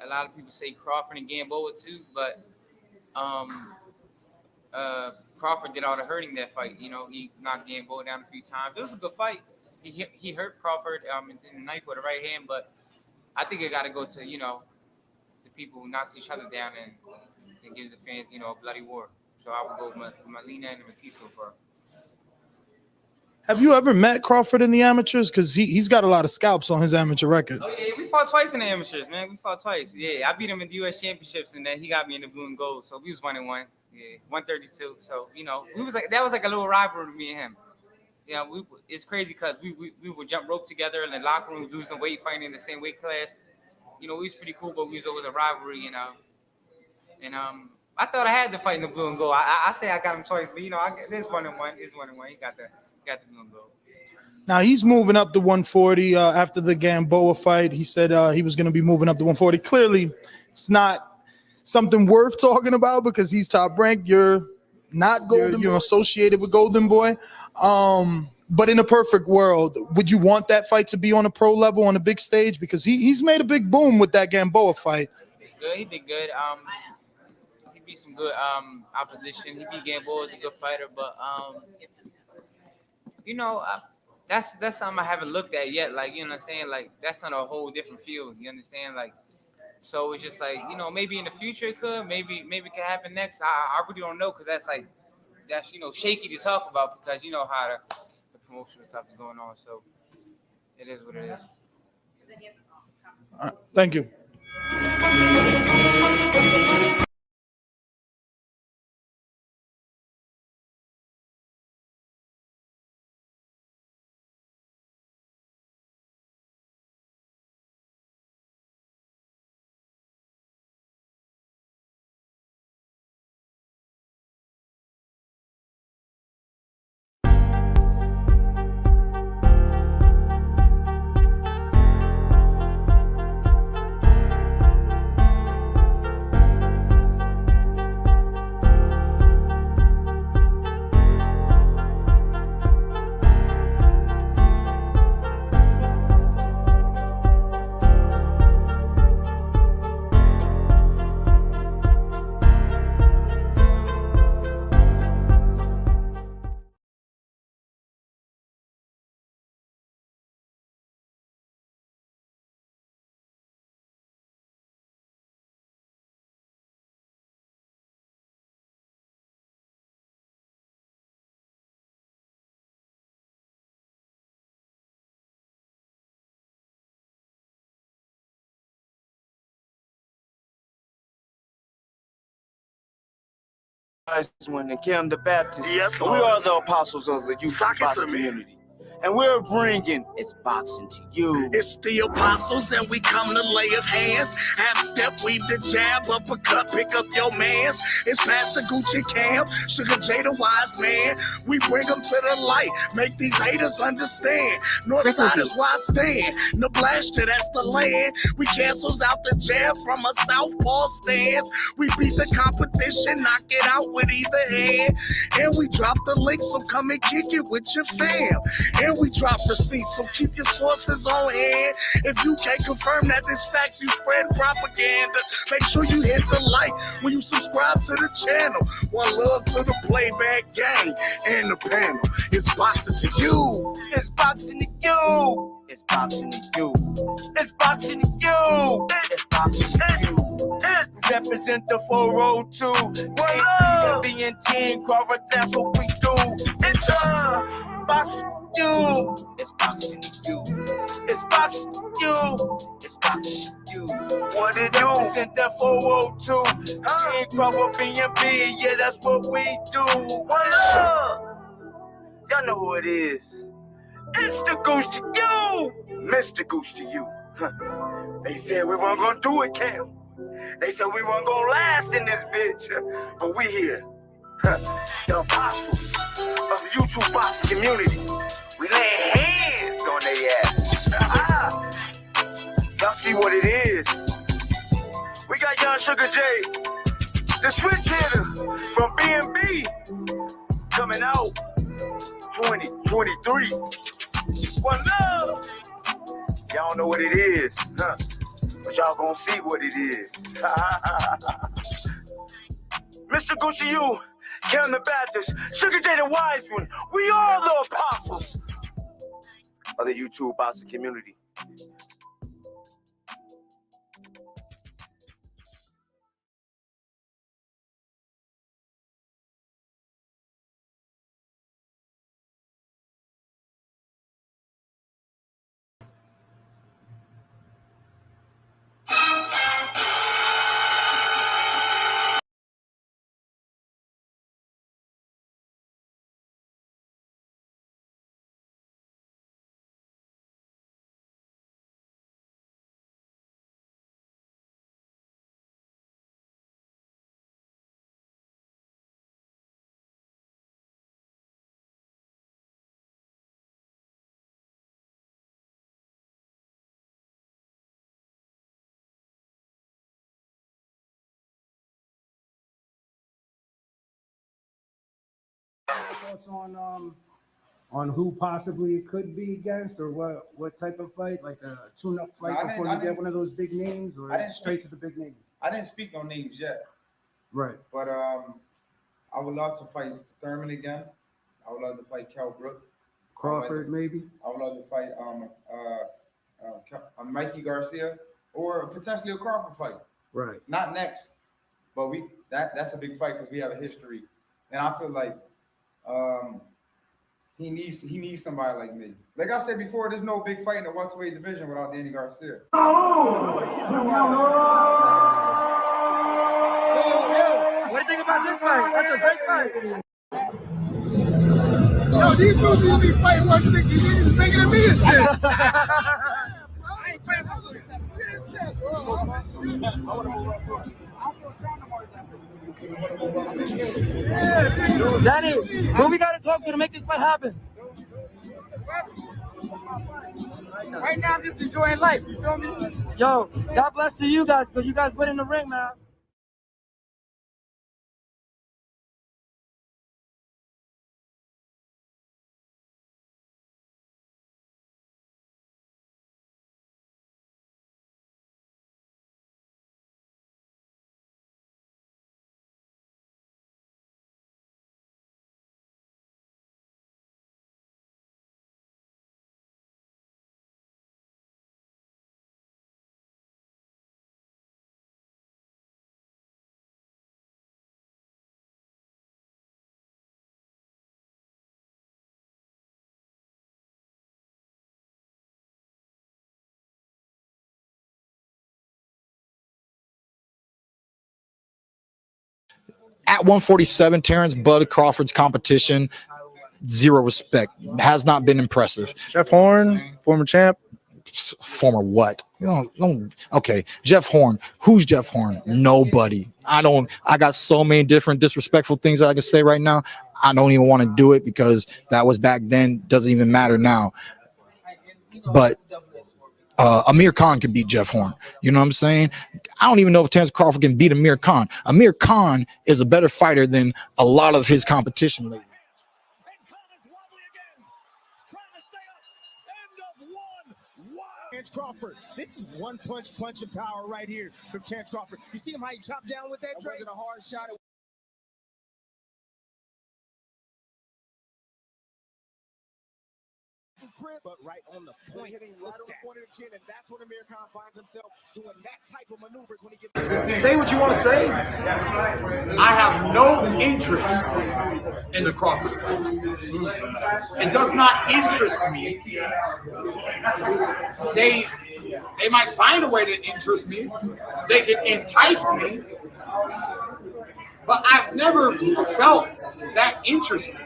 a lot of people say Crawford and Gamboa too, but um, Crawford did all the hurting that fight. He knocked Gamboa down a few times. It was a good fight. He hurt Crawford in the ninth with the right hand, but I think it got to go to the people who knocks each other down and gives the fans a bloody war. So I would go with Molina and Matiso for. Have you ever met Crawford in the amateurs? Because he's got a lot of scalps on his amateur record. Oh yeah, we fought twice in the amateurs, man. We fought twice. Yeah, I beat him in the U.S. championships, and then he got me in the blue and gold. So we was 1-1. Yeah, 132. So we was like that was like a little rivalry with me and him. It's crazy because we would jump rope together in the locker room, losing weight, fighting in the same weight class. We was pretty cool, but we was always a rivalry, And I thought I had to fight in the blue and gold. I say I got him twice, but this 1-1. It's 1-1. He got the blue and gold. Now he's moving up to 140 after the Gamboa fight. He said he was going to be moving up to 140. Clearly, it's not something worth talking about because he's top ranked. You're not Golden. You're associated with Golden Boy. But in a perfect world, would you want that fight to be on a pro level on a big stage? Because he's made a big boom with that Gamboa fight. He did good. He beat some good opposition. He beat Gamboa as a good fighter, but that's something I haven't looked at yet. Like, you understand? Like, that's on a whole different field. You understand? Like, so it's just like, maybe in the future it could, maybe it could happen next. I really don't know because that's shaky to talk about because how the promotional stuff is going on. So it is what it is. All right, thank you. When they came the Baptists, yes, we are the apostles of the youth boxing community. And we're bringing it's boxing to you. It's the apostles, and we come to lay of hands. Half step, weave the jab, uppercut, pick up your mans. It's Pastor Gucci Cam, Sugar J the wise man. We bring them to the light, make these haters understand. Northside is where I stand. Nebraska, that's the land. We cancels out the jab from a southpaw stance. We beat the competition, knock it out with either hand. And we drop the link, so come and kick it with your fam. And we drop receipts, so keep your sources on hand. If you can't confirm that this facts, you spread propaganda. Make sure you hit the like when you subscribe to the channel. One love to the playback gang and the panel. It's boxing to you. It's boxing to you. It's boxing to you. It's boxing to you. It's boxing to you. Represent the 402. Being Team Crawford, that's what we do. It's boxing. You. It's boxing to you. It's boxing to you. It's boxing to you. What it do? Represent that 402. Team Crawford BNB. Yeah, that's what we do. What up? Y'all know who it is. It's the Goose to you. Mr. Goose to you. They said we weren't gonna do it, Cam. They said we weren't gonna last in this bitch. But we here. The apostles of the YouTube boxing community. We lay hands on their ass. Y'all see what it is. We got young Sugar J, the switch hitter from B&B, coming out 2023. One love. Y'all know what it is, huh? But y'all gonna see what it is. Mr. Gucci, you, Kevin the Baptist, Sugar J the Wiseman, we all the apostles of the YouTube boxing community. Thoughts on who possibly it could be against, or what type of fight, like a tune-up fight before you get one of those big names, or straight to the big names? I didn't speak on names yet. Right. But I would love to fight Thurman again. I would love to fight Brook. Crawford, maybe. I would love to fight Mikey Garcia, or potentially a Crawford fight. Right. Not next, but that's a big fight because we have a history, and I feel like he needs somebody like me. Like I said before, there's no big fight in the welterweight division without Danny Garcia. What do you think about this fight? That's a great fight. Yo, these dudes need to be fighting 160. He's bigger than me and shit. I ain't fighting for Danny, who we gotta talk to make this fight happen? Right now, I'm just enjoying life. You feel me? Yo, God bless to you guys, because you guys went in the ring, man. At 147, Terrence Bud Crawford's competition, zero respect. Has not been impressive. Jeff Horn, former champ. Former what? Okay, Jeff Horn. Who's Jeff Horn? Nobody. I got so many different disrespectful things that I can say right now. I don't even want to do it because that was back then. Doesn't even matter now. But Amir Khan can beat Jeff Horn. You know what I'm saying? I don't even know if Terrence Crawford can beat Amir Khan. Amir Khan is a better fighter than a lot of his competition lately. Terrence Crawford. This is one punching power right here from Terrence Crawford. You see him how he chopped down with that trade? That wasn't a hard shot. But right on the point, hitting right on the point of the chin, and that's when Amir Khan finds himself doing that type of maneuvers when he gets. Say what you want to say. I have no interest in the Crawford fight. It does not interest me. They might find a way to interest me. They can entice me, but I've never felt that interested.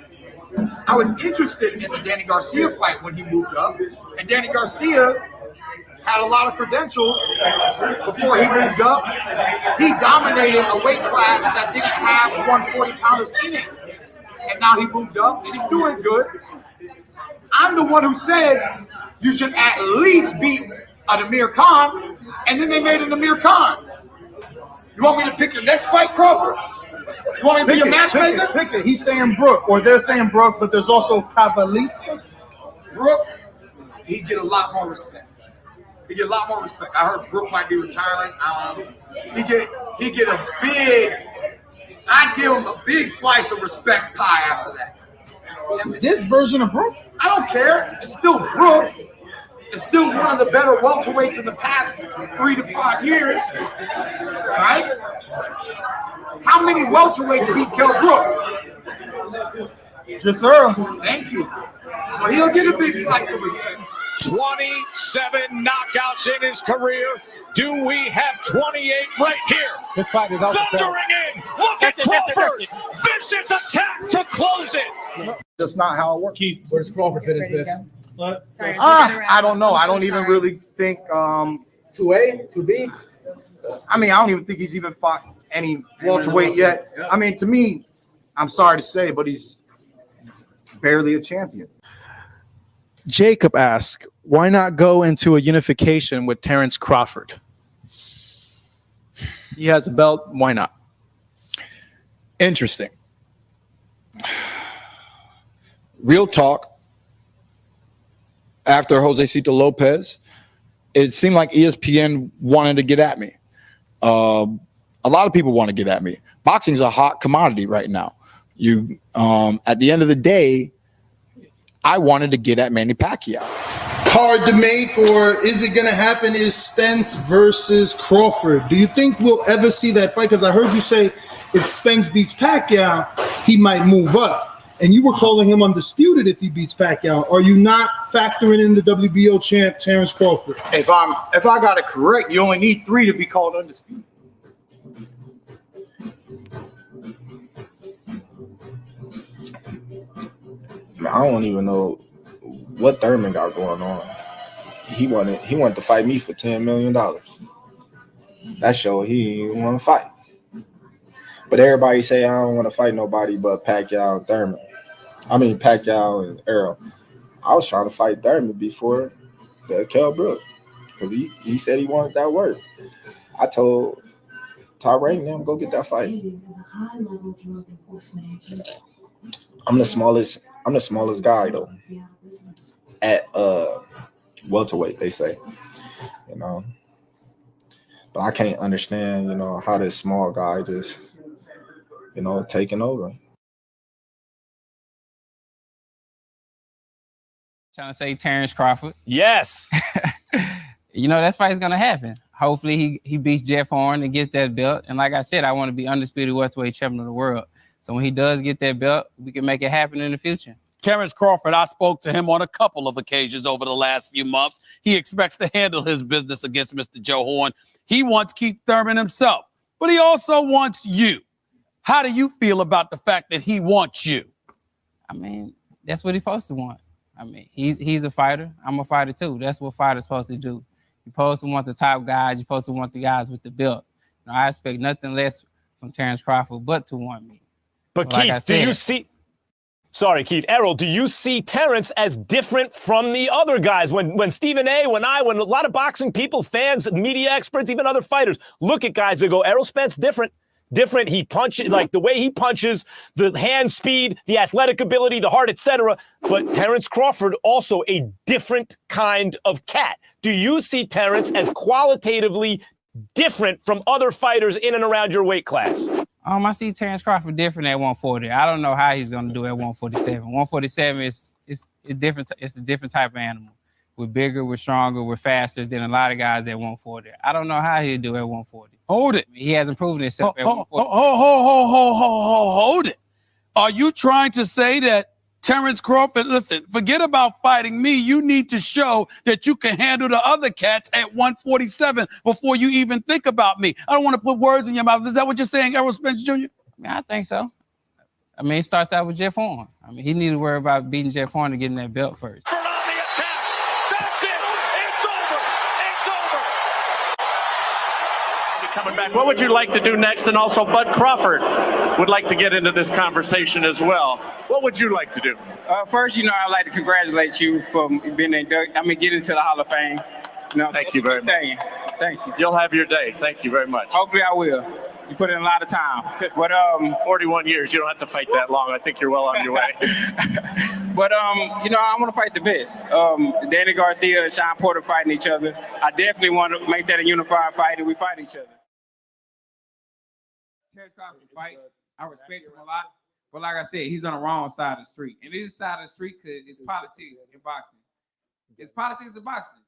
I was interested in the Danny Garcia fight when he moved up, and Danny Garcia had a lot of credentials before he moved up. He dominated a weight class that didn't have 140-pounders in it, and now he moved up, and he's doing good. I'm the one who said you should at least beat an Amir Khan, and then they made an Amir Khan. You want me to pick the next fight, Crawford? You want me to be a matchmaker? Pick it. He's saying Brook, or they're saying Brook, but there's also Kavaliskas. Brook, he'd get a lot more respect. He get a lot more respect. I heard Brooke might be retiring. He get a big. I give him a big slice of respect pie after that. This version of Brooke? I don't care. It's still Brooke. It's still one of the better welterweights in the past 3 to 5 years. Right? How many welterweights beat Kell Brook? Just Earl. Thank you. So he'll get a big slice of respect. 27 knockouts in his career. Do we have 28 right here? This fight is also Thundering in. Look at Crawford. Vicious attack to close it. That's not how it works. Keith, where does Crawford fit into this? I don't know. I don't even really think 2A, 2B? I mean, I don't even think he's even fought any welterweight yet. I mean, to me, I'm sorry to say, but he's barely a champion. Jacob asks, why not go into a unification with Terrence Crawford? He has a belt. Why not? Interesting. Real talk. After Jose Cito Lopez, it seemed like ESPN wanted to get at me. A lot of people want to get at me. Boxing's a hot commodity right now. You, at the end of the day, I wanted to get at Manny Pacquiao. Hard to make, or is it going to happen, is Spence versus Crawford. Do you think we'll ever see that fight? Because I heard you say if Spence beats Pacquiao, he might move up. And you were calling him undisputed if he beats Pacquiao. Are you not factoring in the WBO champ, Terrence Crawford? If I got it correct, you only need 3 to be called undisputed. I don't even know what Thurman got going on. He wanted to fight me for $10 million. That show he didn't want to fight. But everybody say I don't want to fight nobody but Pacquiao and Thurman. I mean Pacquiao and Earl. I was trying to fight Thurman before the Kell Brook because he said he wanted that work. I told Todd Rank them go get that fight. I'm the smallest guy though. At welterweight, they say. You know. But I can't understand, you know, how this small guy just, you know, taking over. Trying to say Terrence Crawford. Yes. You know, that fight's going to happen. Hopefully he beats Jeff Horn and gets that belt. And like I said, I want to be undisputed welterweight champion of the world. So when he does get that belt, we can make it happen in the future. Terrence Crawford, I spoke to him on a couple of occasions over the last few months. He expects to handle his business against Mr. Joe Horn. He wants Keith Thurman himself, but he also wants you. How do you feel about the fact that he wants you? I mean, that's what he's supposed to want. I mean, he's a fighter. I'm a fighter too. That's what fighters supposed to do. You're supposed to want the top guys. You're supposed to want the guys with the belt. Now, I expect nothing less from Terrence Crawford but to want me. But like Keith, do you see... Sorry, Keith. Errol, do you see Terrence as different from the other guys? When Stephen A., when a lot of boxing people, fans, media experts, even other fighters look at guys that go, Errol Spence different. He punches, like the way he punches, the hand speed, the athletic ability, the heart, etc. But Terrence Crawford, also a different kind of cat. Do you see Terrence as qualitatively different from other fighters in and around your weight class? I see Terrence Crawford different at 140. I don't know how he's going to do at 147. 147 is different. It's a different type of animal. We're bigger, we're stronger, we're faster than a lot of guys at 140. I don't know how he'll do at 140. Hold it. He hasn't proven himself at 140. Hold it. Are you trying to say that Terrence Crawford, listen, forget about fighting me. You need to show that you can handle the other cats at 147 before you even think about me. I don't want to put words in your mouth. Is that what you're saying, Errol Spence Jr.? I think so. I mean, it starts out with Jeff Horn. I mean, he needs to worry about beating Jeff Horn and getting that belt first. That's it. It's over. It's over. Coming back. What would you like to do next? And also, Bud Crawford would like to get into this conversation as well. What would you like to do? First, I'd like to congratulate you for being getting into the Hall of Fame. Thank you very much. Thank you. You'll have your day. Thank you very much. Hopefully I will. You put in a lot of time. But 41 years. You don't have to fight that long. I think you're well on your way. But you know, I want to fight the best. Danny Garcia and Sean Porter fighting each other. I definitely want to make that a unified fight, and we fight each other. Terrence Crawford fight. I respect him a lot, but like I said, he's on the wrong side of the street, and this side of the street because it's politics in boxing. It's politics in boxing.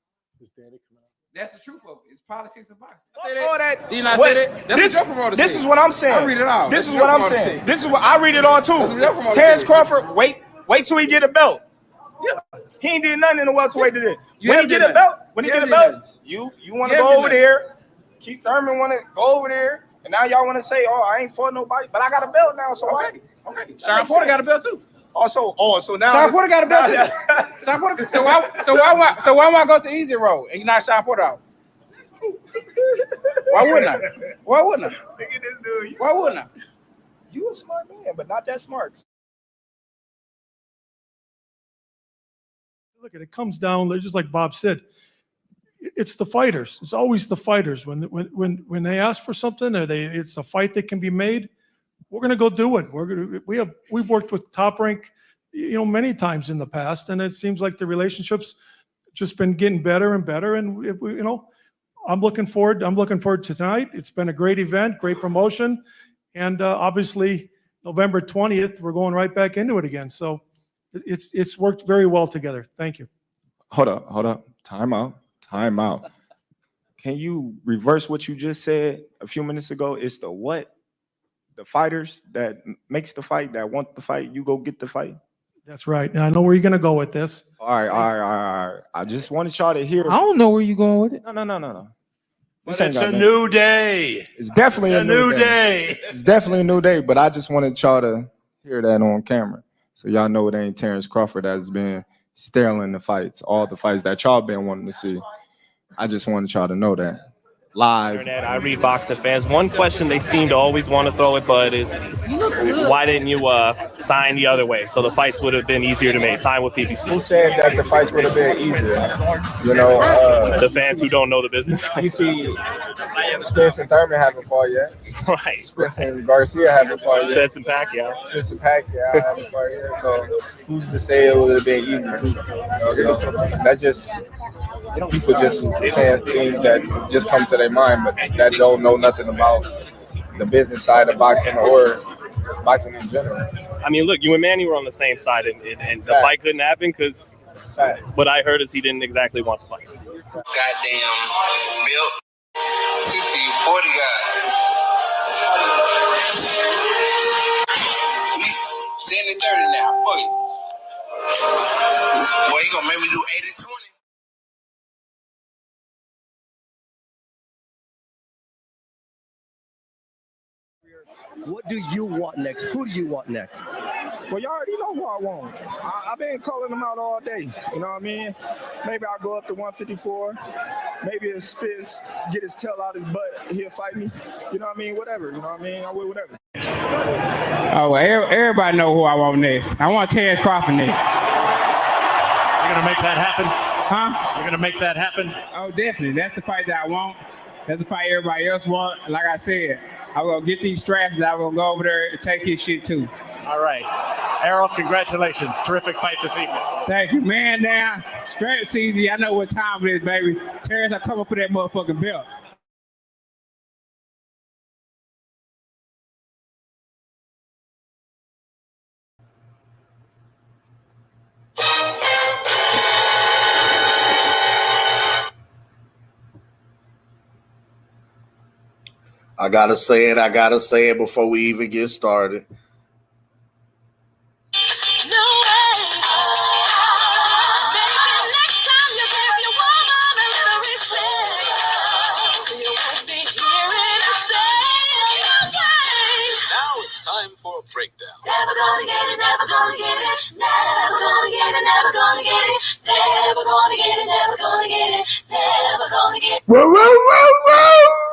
That's the truth of it. It's politics in boxing. All that. You not say that? That's what your promoter This said. is what I'm saying. I read it all. This That's is what what your I'm promoter saying. said. This is what I read it all That's what your too. promoter Terrence said. Crawford, wait till he get a belt. Yeah. He ain't did nothing in the welterweight today. When he get a belt, you want to go over there. Keith Thurman want to go over there, and now y'all want to say, "Oh, I ain't fought nobody," but I got a belt now, so okay. Sean Porter got a belt too. So now Sean Porter got a belt too. Sean Porter. So why am I go to easy road and you not Sean Porter out? Why wouldn't I? Why wouldn't I? Look at this dude. Why wouldn't I? You a smart man, but not that smart. Look, it comes down, just like Bob said, it's the fighters. It's always the fighters. When they ask for something, or it's a fight that can be made, we're gonna go do it. We've worked with Top Rank, many times in the past, and it seems like the relationship's just been getting better and better. And I'm looking forward to tonight. It's been a great event, great promotion, and obviously November 20th, we're going right back into it again. So it's worked very well together. Thank you. Hold up. Time out. Can you reverse what you just said a few minutes ago? It's the what? The fighters that makes the fight, that want the fight, you go get the fight. That's right. Now I know where you're gonna go with this. All right. I just wanted y'all to hear. I don't know where you're going with it. No. But it's a new day. It's definitely a new day. It's definitely a new day, but I just wanted y'all to hear that on camera. So y'all know it ain't Terrence Crawford that's been stealing the fights, all the fights that y'all been wanting to see. I just wanted y'all to know that. Live. Internet, I read boxing fans. One question they seem to always want to throw at Bud is, why didn't you sign the other way? So the fights would have been easier to make. Sign with PBC. Who said that the fights would have been easier? The fans who don't know the business. You see, Spence and Thurman haven't fought yet. Right. Spence and Garcia haven't fought yet. Spence and Pacquiao haven't fought yet. So who's to say it would have been easier? So that's just people just saying things that just come to their mind, but that don't know nothing about the business side of boxing or boxing in general. I mean, look, you and Manny were on the same side, and the fight couldn't happen because what I heard is he didn't exactly want to fight. Goddamn built 60-40 guy. We 70-30 now. Fuck it. Boy, you gonna make me do 80-20? What do you want next? Who do you want next? Well, you already know who I want. I've been calling them out all day. You know what I mean? Maybe I'll go up to 154. Maybe if Spence get his tail out his butt, he'll fight me. You know what I mean? Whatever. You know what I mean? I will whatever. Oh, well, everybody know who I want next. I want Terrence Crawford next. You're gonna make that happen? Huh? You're gonna make that happen? Oh, definitely. That's the fight that I want. That's the fight everybody else want. Like I said, I'm gonna get these straps and I'm gonna go over there and take his shit too. All right. Errol, congratulations. Terrific fight this evening. Thank you, man. Now, strap season, I know what time it is, baby. Terrence, I'm coming for that motherfucking belt. I gotta say it before we even get started. Time for a breakdown. Never gonna get it, never gonna get it, never gonna get it, never gonna get it, never gonna get it, never gonna get it, never gonna get it. Whoa, whoa, whoa, whoa!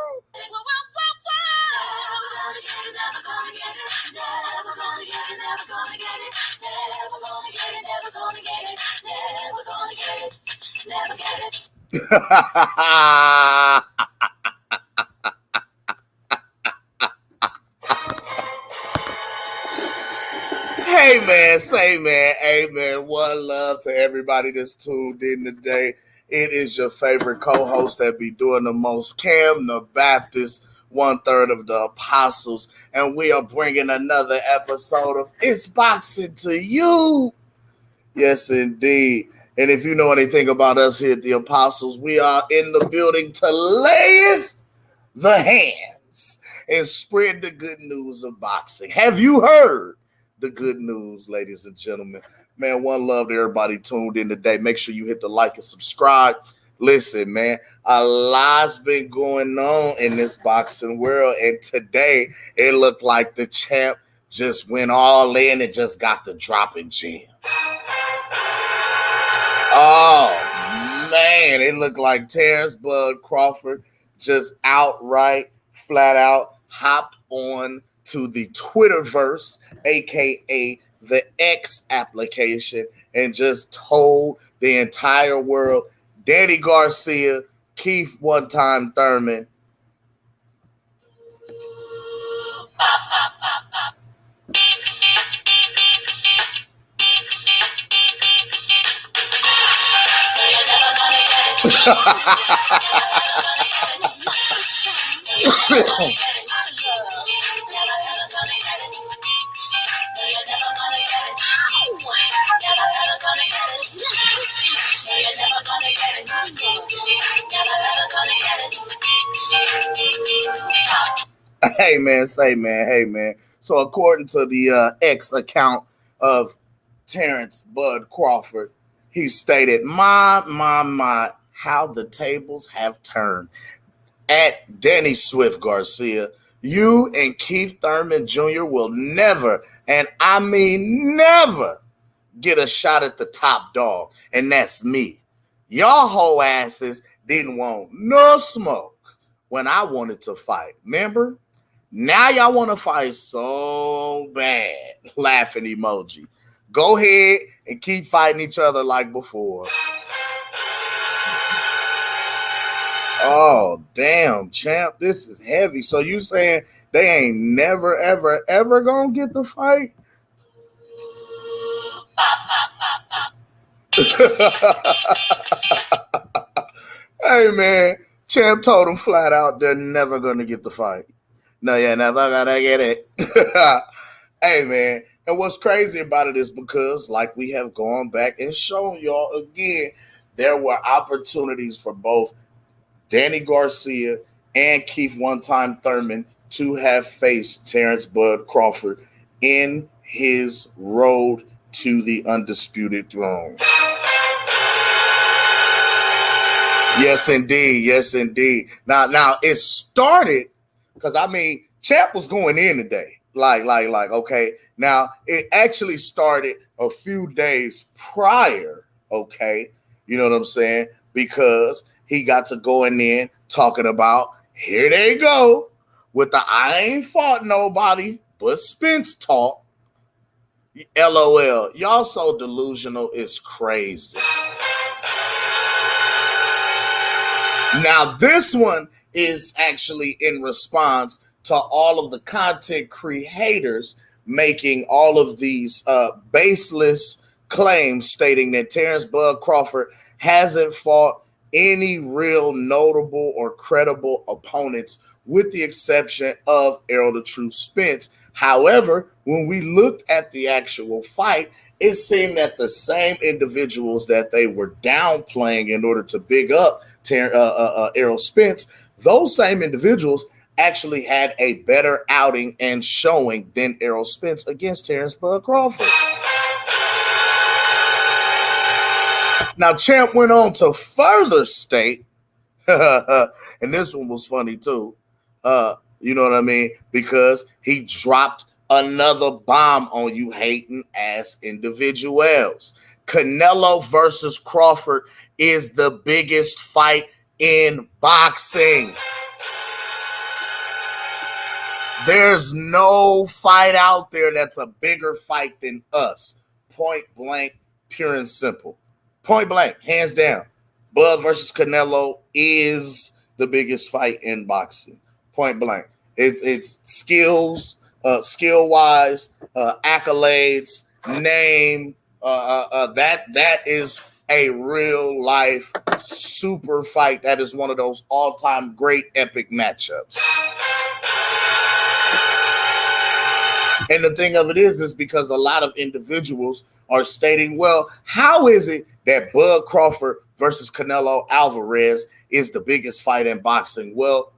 man. Amen. One love to everybody that's tuned in today. It is your favorite co-host that be doing the most, Cam the Baptist, 1/3 of the Apostles, and we are bringing another episode of It's Boxing to You. Yes, indeed. And if you know anything about us here at the Apostles, we are in the building to layeth the hands and spread the good news of boxing. Have you heard the good news, ladies and gentlemen? Man, one love to everybody tuned in today. Make sure you hit the like and subscribe. Listen, man, a lot's been going on in this boxing world, and today it looked like the champ just went all in and just got the dropping gems. Oh, man, it looked like Terrence Bud Crawford just outright, flat out hopped on to the Twitterverse, a.k.a. the X application, and just told the entire world, Danny Garcia, Keith one-time Thurman, Hey man. So according to the X account of Terrence Bud Crawford, he stated, my, how the tables have turned. At Danny Swift Garcia, you and Keith Thurman Jr. will never, and I mean never, get a shot at the top dog, and that's me. Y'all whole asses didn't want no smoke when I wanted to fight. Remember? Now y'all want to fight so bad. Laughing emoji. Go ahead and keep fighting each other like before. Oh, damn, champ. This is heavy. So you saying they ain't never, ever gonna get the fight? Hey, man. Champ told him flat out they're never gonna get the fight. No, you're never gonna get it. Hey, man. And what's crazy about it is because, like we have gone back and shown y'all again, there were opportunities for both Danny Garcia and Keith one-time Thurman to have faced Terrence Bud Crawford in his road to the undisputed throne. Yes, indeed. Now it started because Champ was going in today. Like, okay. Now it actually started a few days prior. Okay, you know what I'm saying? Because he got to going in talking about, here they go with the I ain't fought nobody but Spence talk. LOL. Y'all so delusional, it's crazy. Now, this one is actually in response to all of the content creators making all of these baseless claims stating that Terrence Bud Crawford hasn't fought any real notable or credible opponents with the exception of Errol the True Spence. However, when we looked at the actual fight, it seemed that the same individuals that they were downplaying in order to big up Errol Spence, those same individuals actually had a better outing and showing than Errol Spence against Terrence Bud Crawford. Now, Champ went on to further state, and this one was funny too, you know what I mean? Because he dropped another bomb on you hating ass individuals. Canelo versus Crawford is the biggest fight in boxing. There's no fight out there that's a bigger fight than us. Point blank, pure and simple. Point blank, hands down. Bud versus Canelo is the biggest fight in boxing. Point blank. It's skills, skill-wise, accolades, name that is a real life super fight. That is one of those all-time great epic matchups. And the thing of it is because a lot of individuals are stating, well, how is it that Bud Crawford versus Canelo Alvarez is the biggest fight in boxing? Well,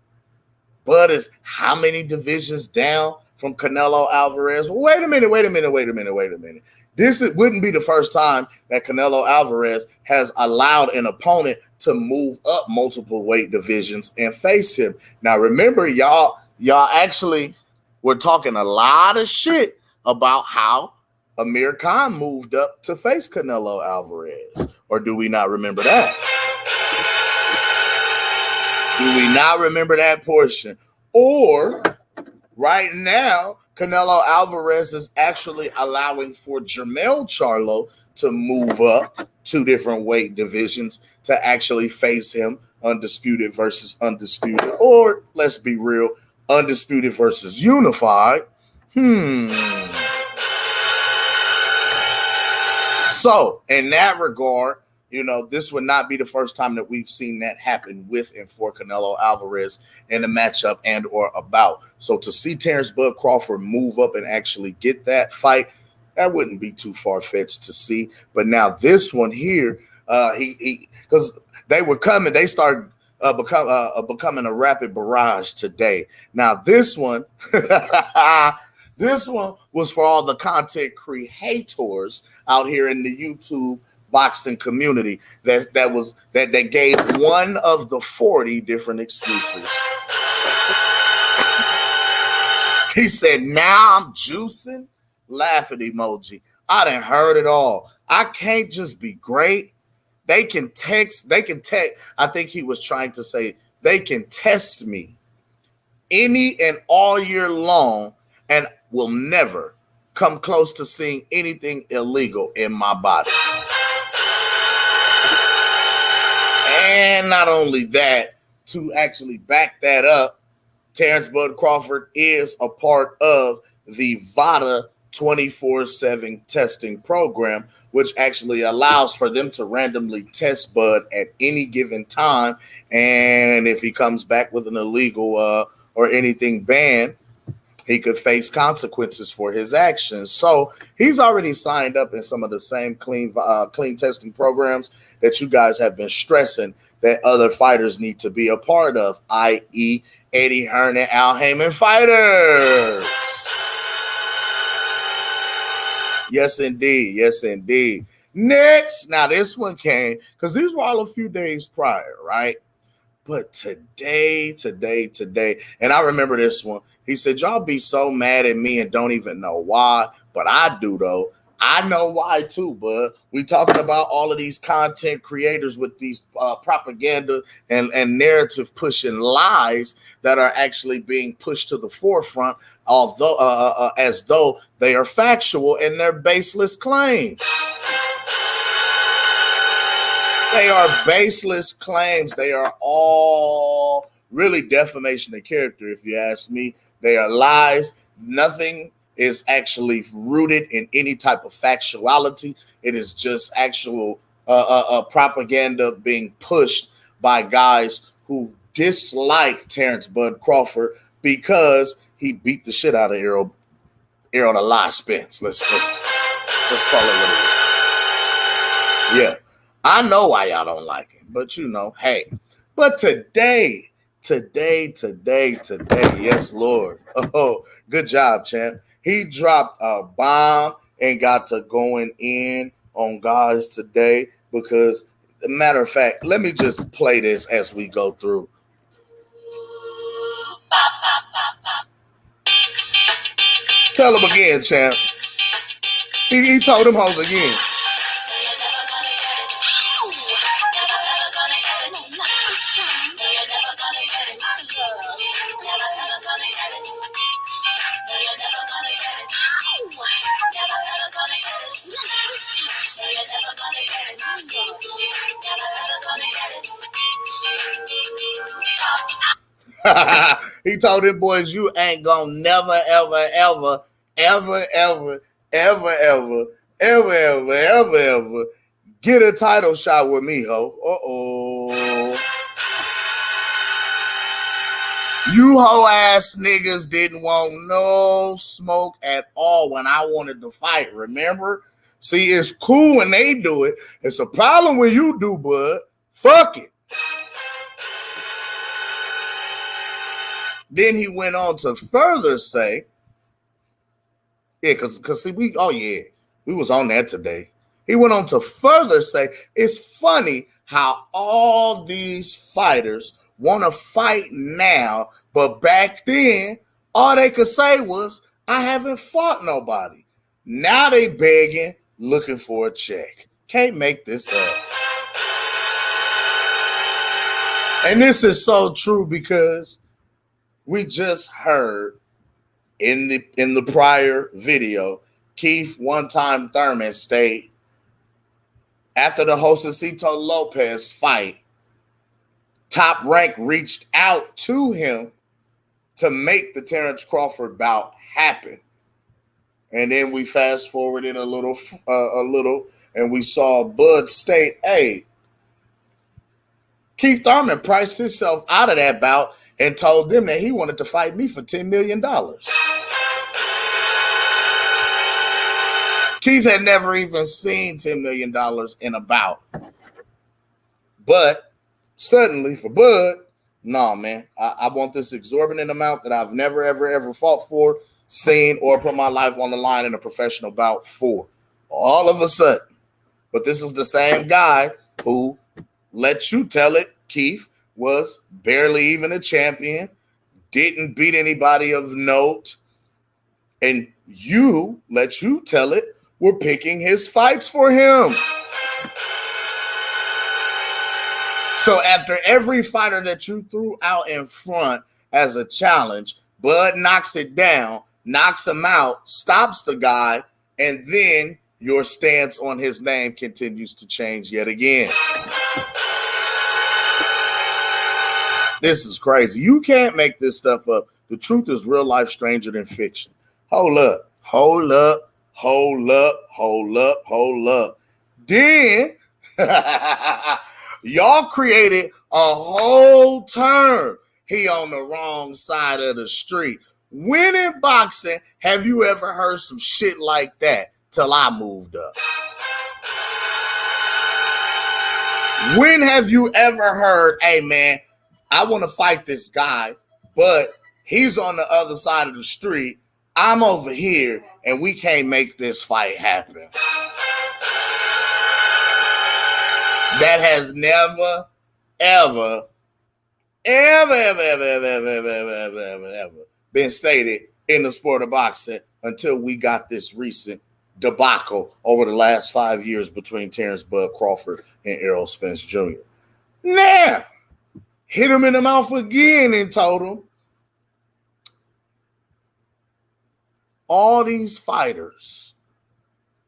Bud is how many divisions down from Canelo Alvarez? Well, wait a minute. This wouldn't be the first time that Canelo Alvarez has allowed an opponent to move up multiple weight divisions and face him. Now, remember, y'all actually were talking a lot of shit about how Amir Khan moved up to face Canelo Alvarez. Or do we not remember that? Do we not remember that portion? Or right now, Canelo Alvarez is actually allowing for Jermell Charlo to move up 2 different weight divisions to actually face him, undisputed versus undisputed. Or, let's be real, undisputed versus unified. So, in that regard, this would not be the first time that we've seen that happen with and for Canelo Alvarez in a matchup and or a bout. So to see Terrence Bud Crawford move up and actually get that fight, that wouldn't be too far-fetched to see. But now this one here, because they were coming, they started becoming a rapid barrage today. Now this one, this one was for all the content creators out here in the YouTube boxing community that gave one of the 40 different excuses. He said, now I'm juicing, laughing emoji. I done heard it all. I can't just be great. They can text. I think he was trying to say they can test me any and all year long and will never come close to seeing anything illegal in my body. And not only that, to actually back that up, Terrence Bud Crawford is a part of the VADA 24/7 testing program, which actually allows for them to randomly test Bud at any given time. And if he comes back with an illegal or anything banned, he could face consequences for his actions. So he's already signed up in some of the same clean testing programs that you guys have been stressing that other fighters need to be a part of, i.e. Eddie Hearn and Al Heyman fighters. Yes, indeed. Yes, indeed. Next, now this one came because these were all a few days prior, right? But today, and I remember this one. He said, y'all be so mad at me and don't even know why, but I do, though. I know why, too, bud. We talking about all of these content creators with these propaganda and narrative pushing lies that are actually being pushed to the forefront, although as though they are factual and they're baseless claims. They are baseless claims. They are all really defamation of character, if you ask me. They are lies. Nothing is actually rooted in any type of factuality. It is just actual propaganda being pushed by guys who dislike Terrence Bud Crawford because he beat the shit out of Errol the Lie Spence. Let's call it what it is. Yeah. I know why y'all don't like him, but hey. But today, yes, Lord. Oh, good job, champ. He dropped a bomb and got to going in on guys today because, matter of fact, let me just play this as we go through. Tell him again, champ. He told him hoes again. He told them boys, you ain't gonna never, ever ever get a title shot with me, ho. You hoe ass niggas didn't want no smoke at all when I wanted to fight, remember? See, it's cool when they do it. It's a problem when you do, bud. Fuck it. Then he went on to further say, yeah, because see, we was on that today. He went on to further say, it's funny how all these fighters want to fight now, but back then, all they could say was, I haven't fought nobody. Now they begging, looking for a check. Can't make this up. And this is so true because we just heard in the prior video, Keith one-time Thurman state after the Josecito Lopez fight, Top Rank reached out to him to make the Terrence Crawford bout happen. And then we fast forwarded a little, and we saw Bud state, hey, Keith Thurman priced himself out of that bout and told them that he wanted to fight me for $10 million. Keith had never even seen $10 million in a bout. But suddenly for Bud, nah, man, I want this exorbitant amount that I've never, ever fought for, seen, or put my life on the line in a professional bout for. All of a sudden. But this is the same guy who, let you tell it, Keith, was barely even a champion, didn't beat anybody of note, and you, let you tell it, were picking his fights for him. So after every fighter that you threw out in front as a challenge, Bud knocks it down, knocks him out, stops the guy, and then your stance on his name continues to change yet again. This is crazy. You can't make this stuff up. The truth is real life stranger than fiction. Hold up. Then y'all created a whole term. He on the wrong side of the street. When in boxing have you ever heard some shit like that till I moved up? When have you ever heard, hey man, I want to fight this guy, but he's on the other side of the street. I'm over here, and we can't make this fight happen. That has never, ever been stated in the sport of boxing until we got this recent debacle over the last 5 years between Terrence Bud Crawford and Errol Spence Jr. Now, hit him in the mouth again and told him, all these fighters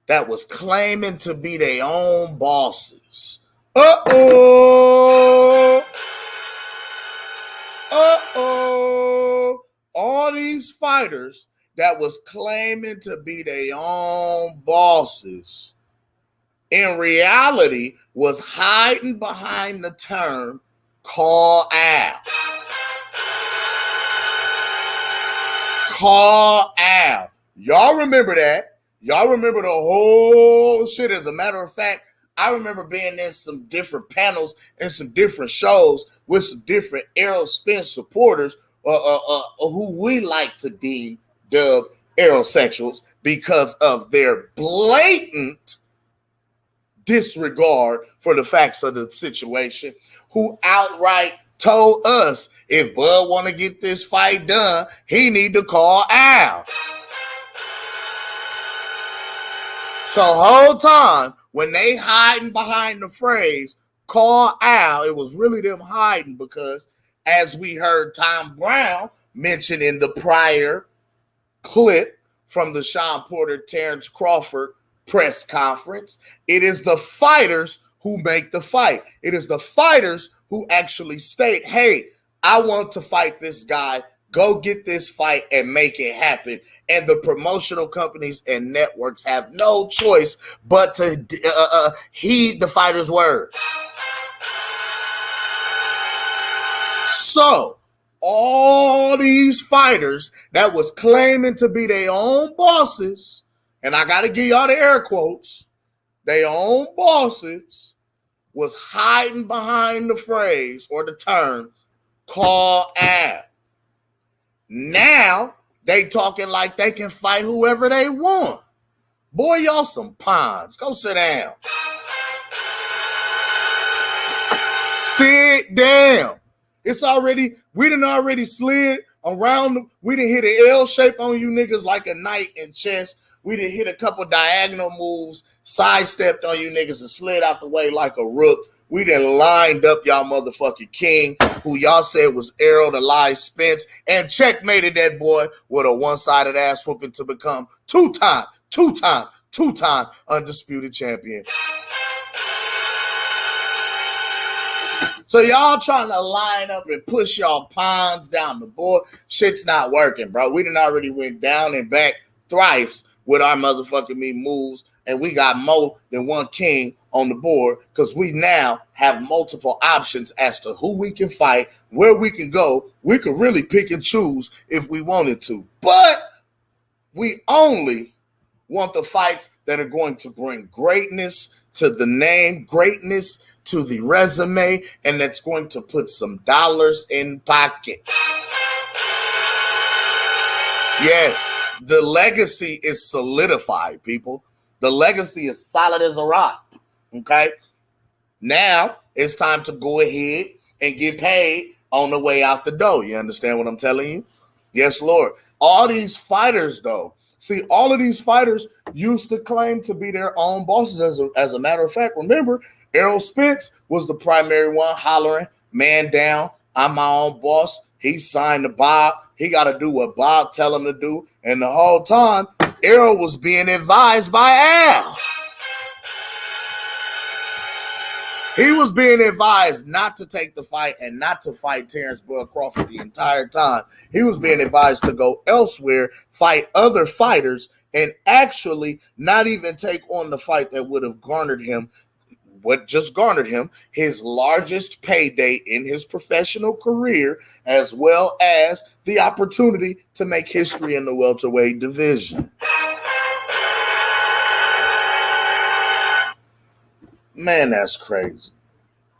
that was claiming to be their own bosses. All these fighters that was claiming to be their own bosses in reality was hiding behind the term call out. Call out. Y'all remember that? Y'all remember the whole shit. As a matter of fact, I remember being in some different panels and some different shows with some different Errol Spence supporters who we like to deem dubbed Errolsexuals because of their blatant disregard for the facts of the situation, who outright told us if Bud want to get this fight done, he need to call Al. So whole time when they hiding behind the phrase call Al, it was really them hiding because as we heard Tom Brown mention in the prior clip from the Sean Porter Terrence Crawford press conference, it is the fighters who make the fight. It is the fighters who actually state, hey, I want to fight this guy Go get this fight and make it happen. And the promotional companies and networks have no choice but to heed the fighter's words. So, all these fighters that was claiming to be their own bosses, and I got to give y'all the air quotes, their own bosses, was hiding behind the phrase or the term, call ab. Now, they talking like they can fight whoever they want. Boy, y'all some pawns. Go sit down. Sit down. It's already, we done already slid around, we done hit an L shape on you niggas like a knight in chess. We done hit a couple diagonal moves, sidestepped on you niggas and slid out the way like a rook. We done lined up y'all motherfucking king, who y'all said was Errol Eli Spence, and checkmated that boy with a one-sided ass whooping to become two-time undisputed champion. So y'all trying to line up and push y'all pawns down the board. Shit's not working, bro. We done already went down and back thrice with our motherfucking me moves, and we got more than one king on the board because we now have multiple options as to who we can fight, where we can go. We could really pick and choose if we wanted to, but we only want the fights that are going to bring greatness to the name, greatness to the resume, and that's going to put some dollars in pocket. Yes, the legacy is solidified, people. The legacy is solid as a rock, okay? Now, it's time to go ahead and get paid on the way out the door. You understand what I'm telling you? Yes, Lord. All these fighters, though, see, all of these fighters used to claim to be their own bosses. As a matter of fact, remember, Errol Spence was the primary one hollering, man down, I'm my own boss. He signed to Bob. He got to do what Bob tell him to do. And the whole time, Errol was being advised by Al. He was being advised not to take the fight and not to fight Terrence Bud Crawford the entire time. He was being advised to go elsewhere, fight other fighters, and actually not even take on the fight that would have garnered him, what just garnered him, his largest payday in his professional career, as well as the opportunity to make history in the welterweight division. Man, that's crazy.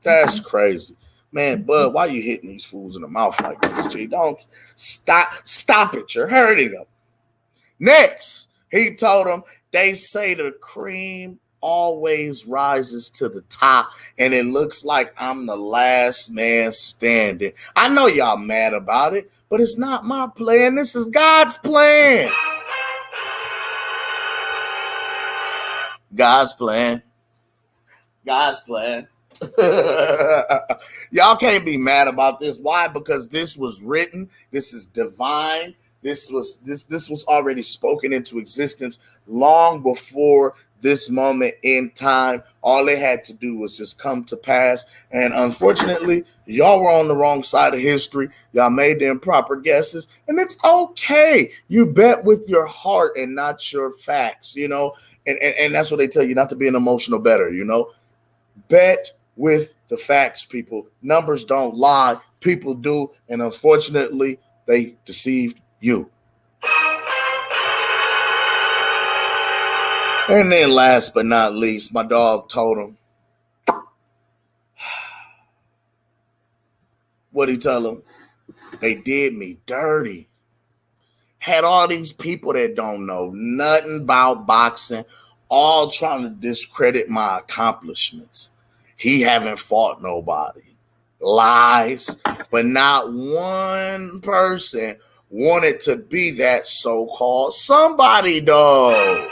That's crazy. Man, Bud, why you hitting these fools in the mouth like this, G? Don't stop it. You're hurting them. Next, he told them, they say the cream always rises to the top, and it looks like I'm the last man standing. I know y'all mad about it, but it's not my plan. This is God's plan. God's plan. God's plan. Y'all can't be mad about this. Why? Because this was written. This is divine. This was already spoken into existence long before this moment in time. All they had to do was just come to pass. And unfortunately, y'all were on the wrong side of history. Y'all made the improper guesses, and it's okay. You bet with your heart and not your facts, you know. And that's what they tell you, not to be an emotional bettor, you know. Bet with the facts, people. Numbers don't lie. People do. And unfortunately, they deceived you. And then last but not least, my dog told him. What'd he tell him? They did me dirty. Had all these people that don't know nothing about boxing all trying to discredit my accomplishments. He haven't fought nobody. Lies. But not one person wanted to be that so-called somebody, though.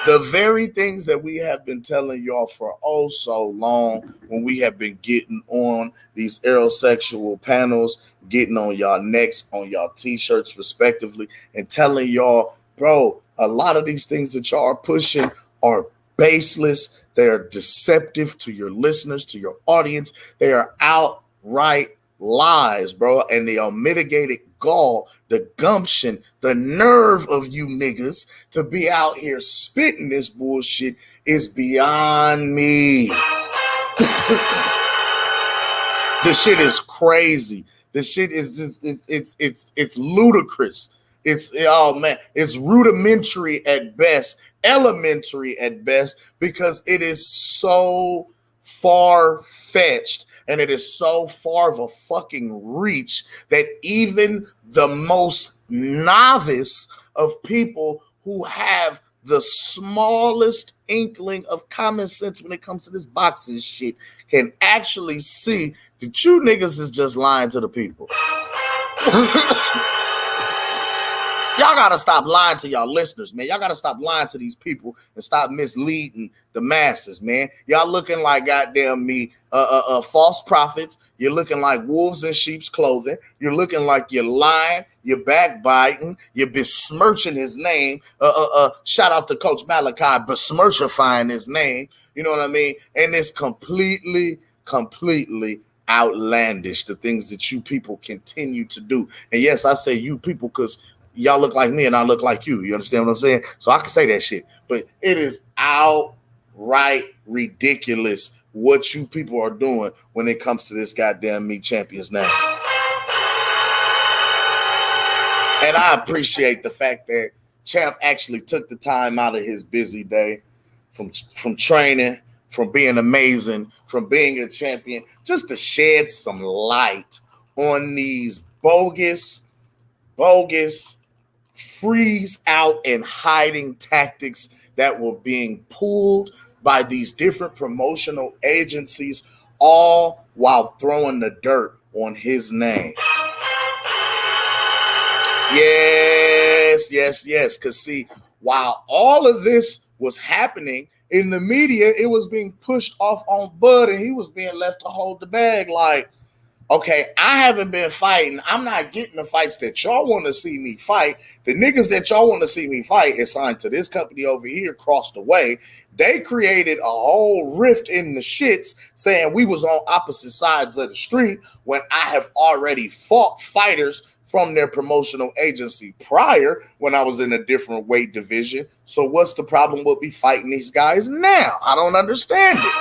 The very things that we have been telling y'all for oh so long, when we have been getting on these aerosexual panels, getting on y'all necks, on y'all t-shirts respectively, and telling y'all, bro, a lot of these things that y'all are pushing are baseless. They are deceptive to your listeners, to your audience. They are outright lies, bro, and the unmitigated gall, the gumption, the nerve of you niggas to be out here spitting this bullshit is beyond me. This shit is crazy. This shit is just it's ludicrous. It's rudimentary at best, elementary at best, because it is so far-fetched and it is so far of a fucking reach that even the most novice of people who have the smallest inkling of common sense when it comes to this boxing shit can actually see that you niggas is just lying to the people. Y'all gotta stop lying to y'all listeners, man. Y'all gotta stop lying to these people and stop misleading the masses, man. Y'all looking like goddamn me, false prophets. You're looking like wolves in sheep's clothing. You're looking like you're lying. You're backbiting. You're besmirching his name. Shout out to Coach Malachi, besmirchifying his name. You know what I mean? And it's completely outlandish, the things that you people continue to do. And yes, I say you people because y'all look like me and I look like you. You understand what I'm saying? So I can say that shit. But it is outright ridiculous what you people are doing when it comes to this goddamn Meat Champions now. And I appreciate the fact that Champ actually took the time out of his busy day from training, from being amazing, from being a champion, just to shed some light on these bogus, freeze out and hiding tactics that were being pulled by these different promotional agencies, all while throwing the dirt on his name. Yes. Because see, while all of this was happening in the media, it was being pushed off on Bud, and he was being left to hold the bag like, okay, I haven't been fighting. I'm not getting the fights that y'all want to see me fight. The niggas that y'all want to see me fight is signed to this company over here across the way. They created a whole rift in the shits saying we was on opposite sides of the street when I have already fought fighters from their promotional agency prior when I was in a different weight division. So what's the problem with me fighting these guys now? I don't understand it.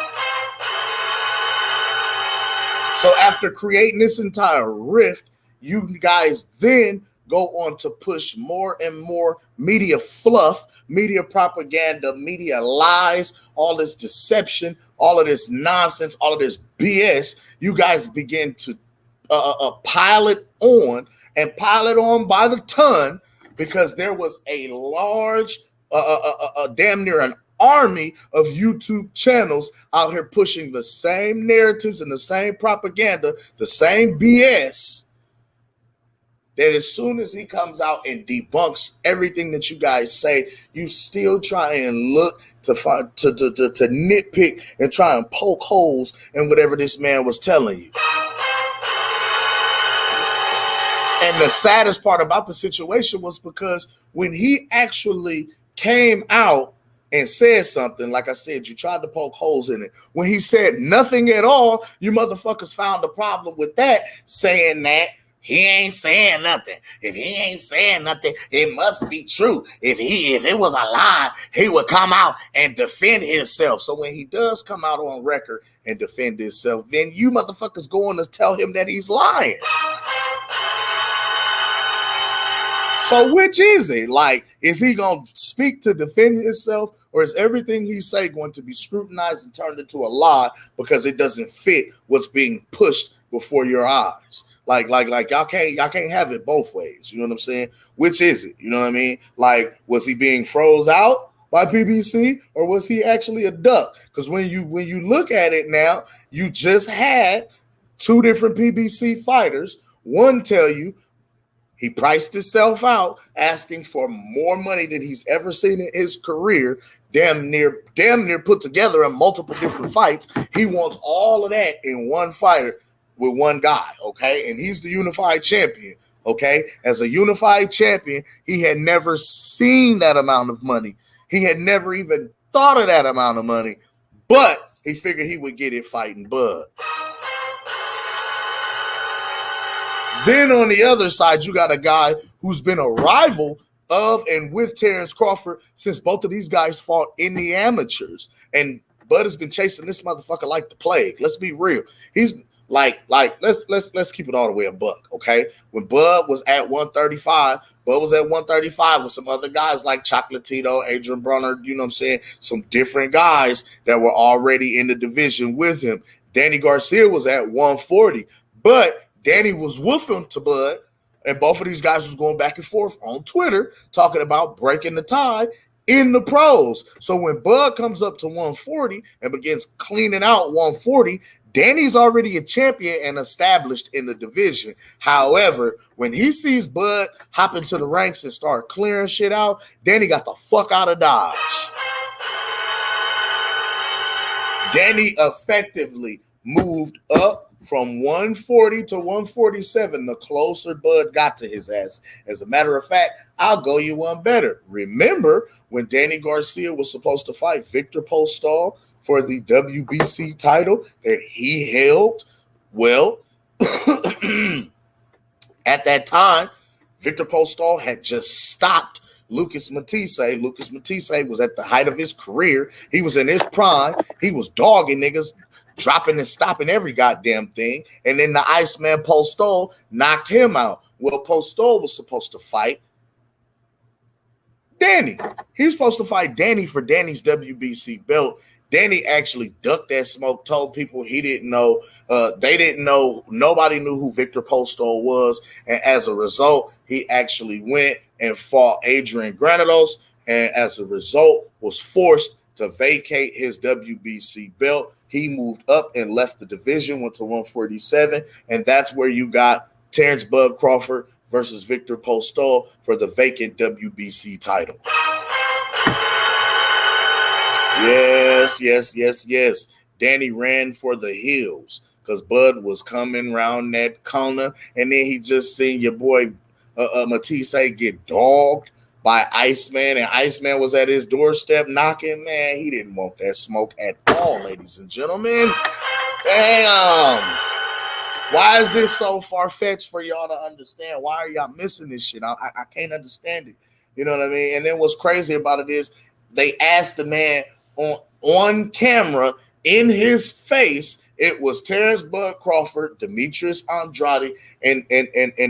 So after creating this entire rift, you guys then go on to push more and more media fluff, media propaganda, media lies, all this deception, all of this nonsense, all of this BS. You guys begin to pile it on and pile it on by the ton, because there was a large, damn near an army of YouTube channels out here pushing the same narratives and the same propaganda, the same BS, that as soon as he comes out and debunks everything that you guys say, you still try and look to find to nitpick and try and poke holes in whatever this man was telling you. And the saddest part about the situation was because when he actually came out and said something, like I said, you tried to poke holes in it. When he said nothing at all, you motherfuckers found a problem with that, saying that he ain't saying nothing. If he ain't saying nothing, it must be true. If it was a lie, he would come out and defend himself. So when he does come out on record and defend himself, then you motherfuckers go on to tell him that he's lying. So which is it? Like, is he going to speak to defend himself, or is everything he say going to be scrutinized and turned into a lie because it doesn't fit what's being pushed before your eyes? Like y'all can't have it both ways. You know what I'm saying? Which is it? You know what I mean? Like, was he being froze out by PBC, or was he actually a duck? Because when you look at it now, you just had two different PBC fighters. One tell you he priced himself out, asking for more money than he's ever seen in his career, damn near put together in multiple different fights. He wants all of that in one fighter with one guy, okay? And he's the unified champion, okay? As a unified champion, he had never seen that amount of money. He had never even thought of that amount of money, but he figured he would get it fighting Bud. Then on the other side, you got a guy who's been a rival of and with Terrence Crawford since both of these guys fought in the amateurs. And Bud has been chasing this motherfucker like the plague. Let's be real. He's let's keep it all the way a buck, okay? When Bud was at 135, Bud was at 135 with some other guys like Chocolatito, Adrian Brunner, you know what I'm saying? Some different guys that were already in the division with him. Danny Garcia was at 140, but Danny was woofing to Bud, and both of these guys was going back and forth on Twitter talking about breaking the tie in the pros. So when Bud comes up to 140 and begins cleaning out 140, Danny's already a champion and established in the division. However, when he sees Bud hop into the ranks and start clearing shit out, Danny got the fuck out of Dodge. Danny effectively moved up from 140 to 147 the closer Bud got to his ass. As a matter of fact, I'll go you one better. Remember when Danny Garcia was supposed to fight Victor Postol for the WBC title that he held? Well, at that time, Victor Postol had just stopped Lucas Matisse. Lucas Matisse was at the height of his career. He was in his prime. He was dogging niggas, dropping and stopping every goddamn thing. And then the Iceman Postol knocked him out. Well, Postol was supposed to fight Danny. He was supposed to fight Danny for Danny's WBC belt. Danny actually ducked that smoke, told people he didn't know. They didn't know. Nobody knew who Victor Postol was. And as a result, he actually went and fought Adrian Granados. And as a result, was forced to vacate his WBC belt. He moved up and left the division, went to 147. And that's where you got Terrence Bud Crawford versus Victor Postol for the vacant WBC title. Yes. Danny ran for the hills because Bud was coming around that corner, and then he just seen your boy Matisse get dogged by Iceman, and Iceman was at his doorstep knocking. Man, he didn't want that smoke at all, ladies and gentlemen. Damn. Why is this so far-fetched for y'all to understand? Why are y'all missing this shit? I can't understand it. You know what I mean? And then what's crazy about it is they asked the man on camera in his face. It was Terrence Bud Crawford, Demetrius Andrade, and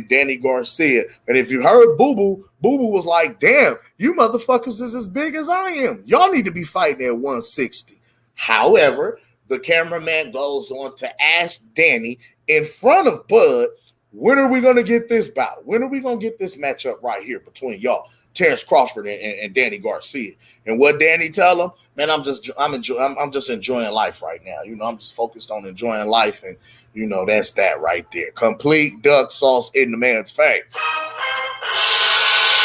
Danny Garcia. And if you heard Boo Boo was like, damn, you motherfuckers is as big as I am. Y'all need to be fighting at 160. However, the cameraman goes on to ask Danny in front of Bud, when are we going to get this bout? When are we going to get this matchup right here between y'all, Terrence Crawford and Danny Garcia? And what Danny tell him? Man, I'm just enjoying life right now. You know, I'm just focused on enjoying life, and you know that's that right there. Complete duck sauce in the man's face.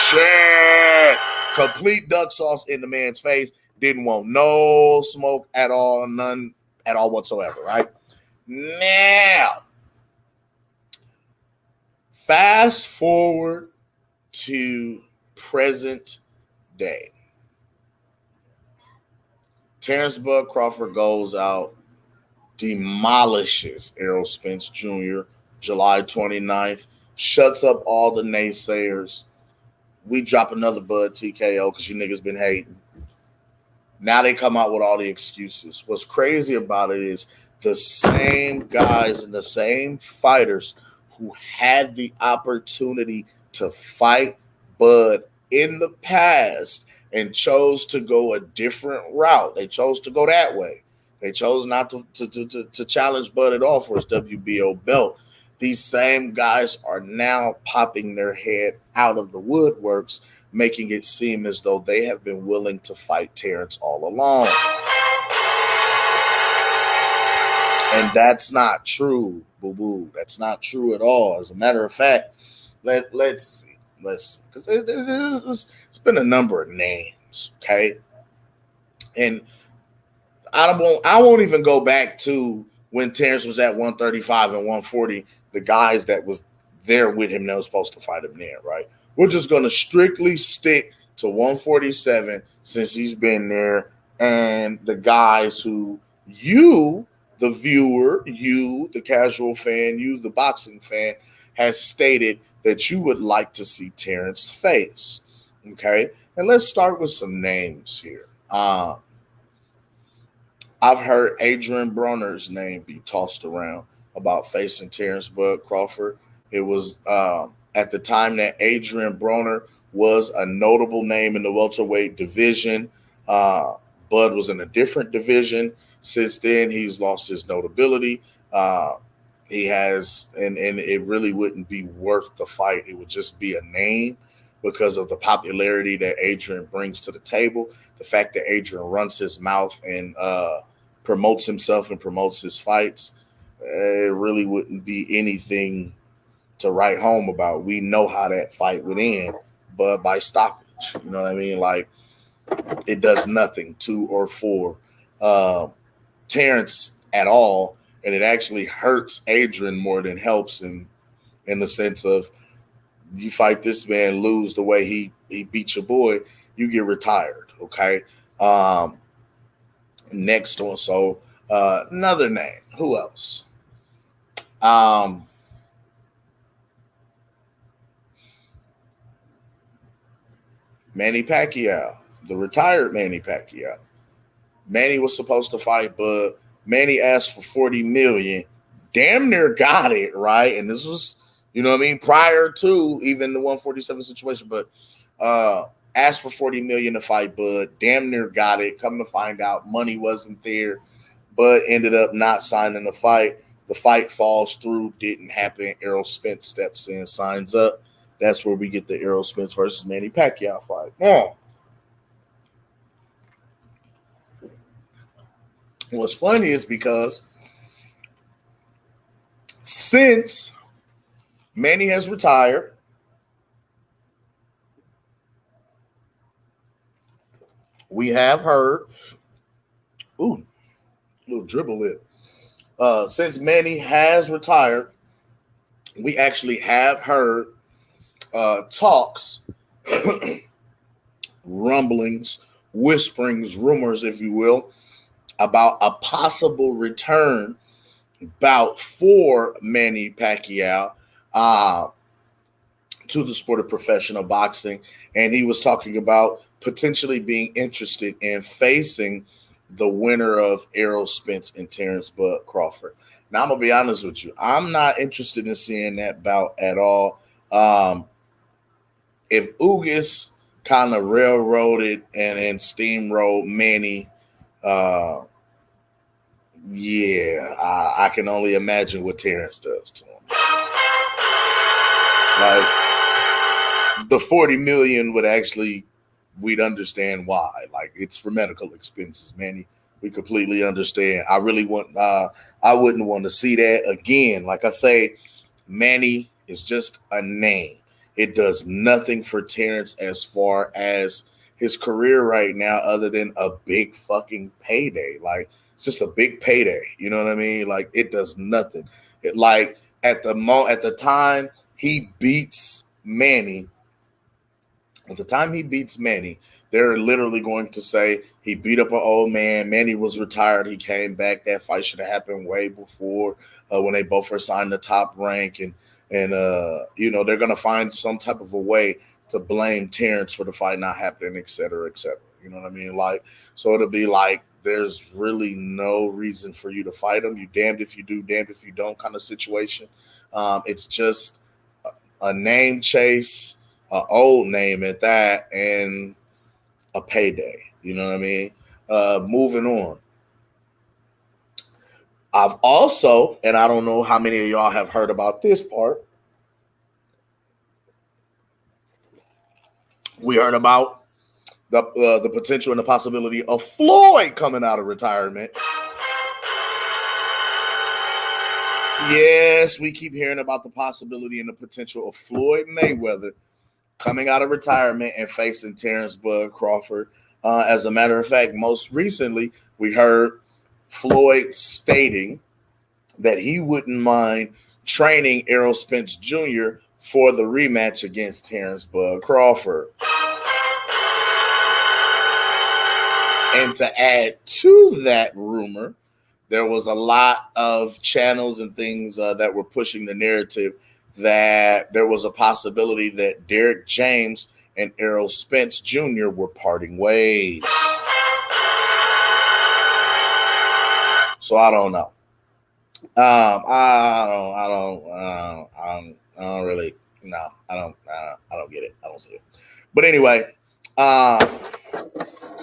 Shit. Complete duck sauce in the man's face. Didn't want no smoke at all, none at all whatsoever, right? Now, fast forward to present day. Terrence Bud Crawford goes out, demolishes Errol Spence Jr. July 29th, shuts up all the naysayers. We drop another Bud TKO because you niggas been hating. Now they come out with all the excuses. What's crazy about it is the same guys and the same fighters who had the opportunity to fight Bud in the past and chose to go a different route. They chose to go that way. They chose not to challenge Bud at all for his WBO belt. These same guys are now popping their head out of the woodworks, making it seem as though they have been willing to fight Terrence all along. And that's not true, boo-boo. That's not true at all. As a matter of fact, let's see. Because it's been a number of names, okay? And I won't even go back to when Terrence was at 135 and 140, the guys that was there with him that was supposed to fight him there, right? We're just going to strictly stick to 147 since he's been there, and the guys who you, the viewer, you, the casual fan, you, the boxing fan, has stated that you would like to see Terrence face. Okay, and let's start with some names here. I've heard Adrian Broner's name be tossed around about facing Terrence Bud Crawford. It was at the time that Adrian Broner was a notable name in the welterweight division. Bud was in a different division. Since then, he's lost his notability. He has, and it really wouldn't be worth the fight. It would just be a name because of the popularity that Adrian brings to the table. The fact that Adrian runs his mouth and promotes himself and promotes his fights, it really wouldn't be anything to write home about. We know how that fight would end, but by stoppage. You know what I mean? Like, it does nothing to or for Terrence at all, and it actually hurts Adrian more than helps him, in the sense of, you fight this man, lose the way he beat your boy, you get retired. Okay. Next one. So another name. Who else? Manny Pacquiao, the retired Manny Pacquiao. Manny was supposed to fight, but Manny asked for $40 million. Damn near got it, right? And this was, you know what I mean, prior to even the 147 situation, but asked for $40 million to fight Bud. Damn near got it. Come to find out, money wasn't there. Bud ended up not signing the fight. The fight falls through, didn't happen. Errol Spence steps in, signs up. That's where we get the Errol Spence versus Manny Pacquiao fight. Now, what's funny is because since Manny has retired, we have heard, little dribble lip. Since Manny has retired, we actually have heard talks, rumblings, whisperings, rumors, if you will, about a possible return bout for Manny Pacquiao to the sport of professional boxing. And he was talking about potentially being interested in facing the winner of Errol Spence and Terrence Bud Crawford. Now, I'm going to be honest with you. I'm not interested in seeing that bout at all. If Ugas kind of railroaded and steamrolled Manny, I can only imagine what Terrence does to him. Like, the $40 million would actually, we'd understand why. Like, it's for medical expenses, Manny. We completely understand. I wouldn't want to see that again. Like I say, Manny is just a name. It does nothing for Terrence as far as his career right now, other than a big fucking payday. Like, it's just a big payday. You know what I mean? Like, it does nothing. Like, at the time he beats Manny, they're literally going to say he beat up an old man. Manny was retired. He came back. That fight should have happened way before, when they both were signed the top rank. And you know, they're going to find some type of a way to blame Terrence for the fight not happening, et cetera, et cetera. You know what I mean? Like, so it'll be like, there's really no reason for you to fight him. You damned if you do, damned if you don't kind of situation. It's just a name chase, an old name at that, and a payday. You know what I mean? Moving on. I've also, and I don't know how many of y'all have heard about this part, we heard about the potential and the possibility of Floyd coming out of retirement. Yes, we keep hearing about the possibility and the potential of Floyd Mayweather coming out of retirement and facing Terrence Bud Crawford. As a matter of fact, most recently, we heard Floyd stating that he wouldn't mind training Errol Spence Jr. for the rematch against Terrence Bud Crawford. And to add to that rumor, there was a lot of channels and things that were pushing the narrative that there was a possibility that Derek James and Errol Spence Jr. were parting ways. So I don't know. I don't really. No, I don't get it. I don't see it. But anyway,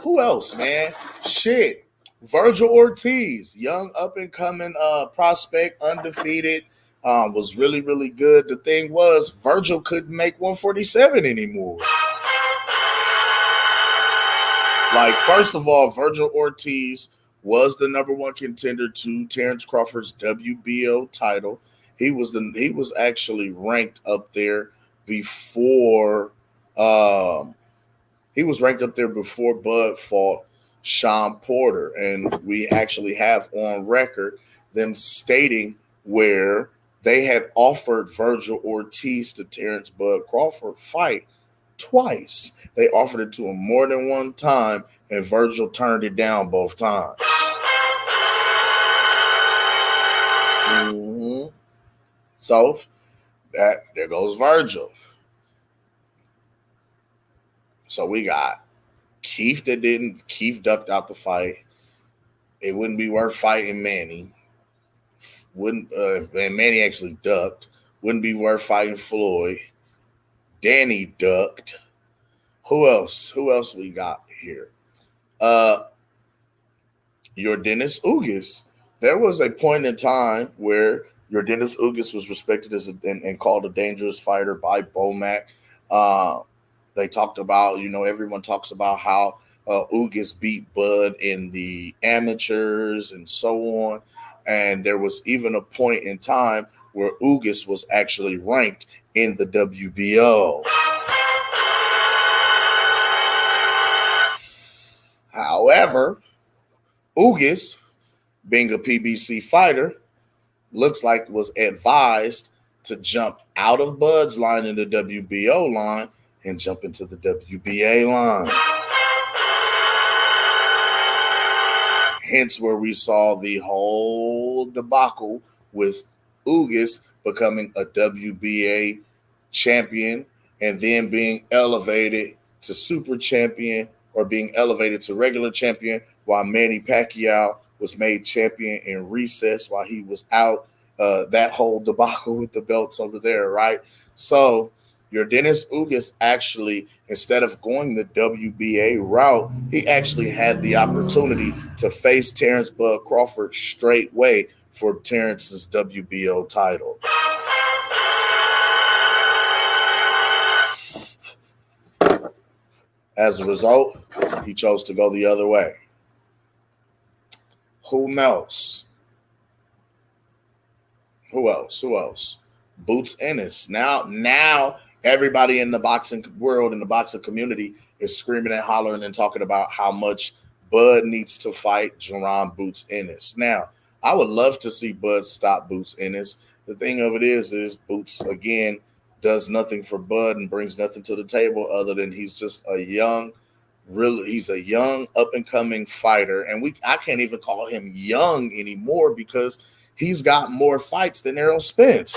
who else, man? Shit, Virgil Ortiz, young up and coming prospect, undefeated, was really really good. The thing was, Virgil couldn't make 147 anymore. Like, first of all, Virgil Ortiz was the number one contender to Terrence Crawford's WBO title. He was actually ranked up there before Bud fought Sean Porter, and we actually have on record them stating where they had offered Virgil Ortiz to Terrence Bud Crawford fight twice. They offered it to him more than one time, and Virgil turned it down both times. So there goes Virgil. So we got Keith ducked out the fight. It wouldn't be worth fighting Manny. And Manny actually ducked. Wouldn't be worth fighting Floyd. Danny ducked. Who else? Who else we got here? Your Dennis Ugas. There was a point in time where your Dennis Ugas was respected as and called a dangerous fighter by Bomac. They talked about, everyone talks about how Ugas beat Bud in the amateurs and so on. And there was even a point in time where Ugas was actually ranked in the WBO. However, Ugas, being a PBC fighter, looks like was advised to jump out of Bud's line in the WBO line and jump into the WBA line. Hence where we saw the whole debacle with Ugas becoming a WBA champion and then being elevated to super champion or being elevated to regular champion, while Manny Pacquiao was made champion in recess while he was out. That whole debacle with the belts over there, right? So your Dennis Ugas actually, instead of going the WBA route, he actually had the opportunity to face Terrence Bud Crawford straightway for Terrence's WBO title. As a result, he chose to go the other way. Who else? Who else? Boots Ennis. Now everybody in the boxing world, in the boxing community, is screaming and hollering and talking about how much Bud needs to fight Jerron Boots Ennis. Now, I would love to see Bud stop Boots Ennis. The thing of it is Boots, again, does nothing for Bud and brings nothing to the table other than he's just he's a young up-and-coming fighter. And I can't even call him young anymore because he's got more fights than Errol Spence.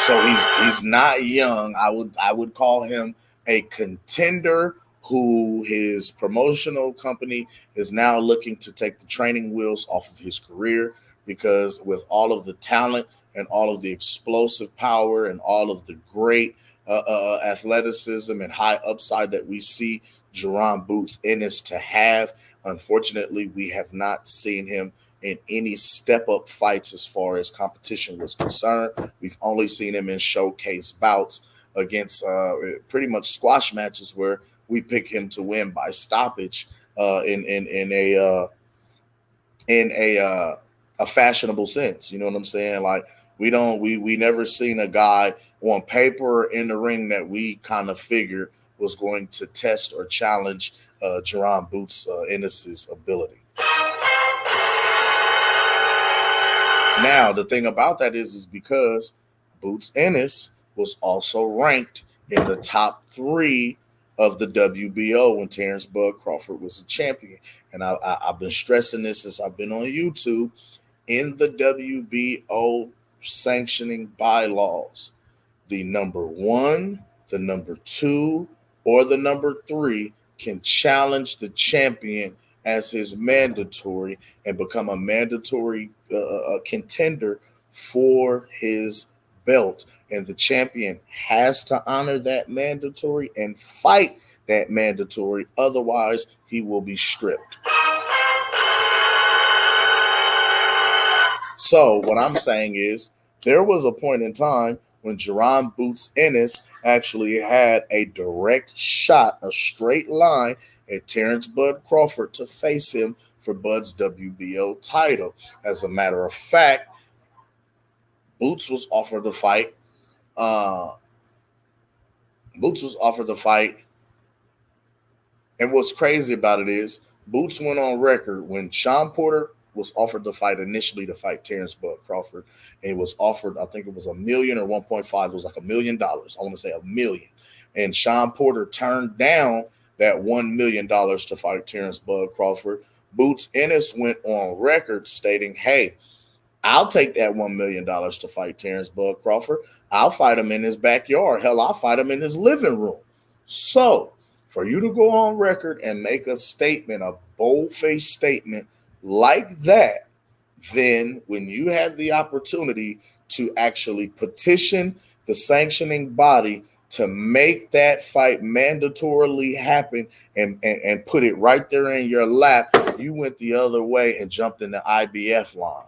So he's not young. I would call him a contender who his promotional company is now looking to take the training wheels off of his career, because with all of the talent and all of the explosive power and all of the great athleticism and high upside that we see Jerron Boots Ennis to have, unfortunately, we have not seen him in any step-up fights as far as competition was concerned. We've only seen him in showcase bouts against pretty much squash matches where we pick him to win by stoppage in a fashionable sense. You know what I'm saying? Like, we never seen a guy on paper or in the ring that we kind of figured was going to test or challenge Jerron Boots Ennis's ability. Now, the thing about that is because Boots Ennis was also ranked in the top 3 of the WBO when Terrence Bud Crawford was a champion. And I've been stressing this since I've been on YouTube. In the WBO sanctioning bylaws, the number 1, the number 2, or the number 3 can challenge the champion as his mandatory and become a mandatory contender for his belt. And the champion has to honor that mandatory and fight that mandatory. Otherwise, he will be stripped. So what I'm saying is there was a point in time when Jerron Boots Ennis actually had a direct shot, a straight line at Terrence Bud Crawford to face him for Bud's WBO title. As a matter of fact, Boots was offered the fight. And what's crazy about it is Boots went on record when Sean Porter was offered the fight initially to fight Terrence Bud Crawford. And it was offered, I think it was $1 million or 1.5. It was like $1 million. I want to say $1 million. And Sean Porter turned down that $1 million to fight Terrence Bud Crawford. Boots Ennis went on record stating, hey, I'll take that $1 million to fight Terrence Bud Crawford. I'll fight him in his backyard. Hell, I'll fight him in his living room. So for you to go on record and make a statement, a bold-faced statement like that, then when you had the opportunity to actually petition the sanctioning body to make that fight mandatorily happen and put it right there in your lap, you went the other way and jumped in the IBF line.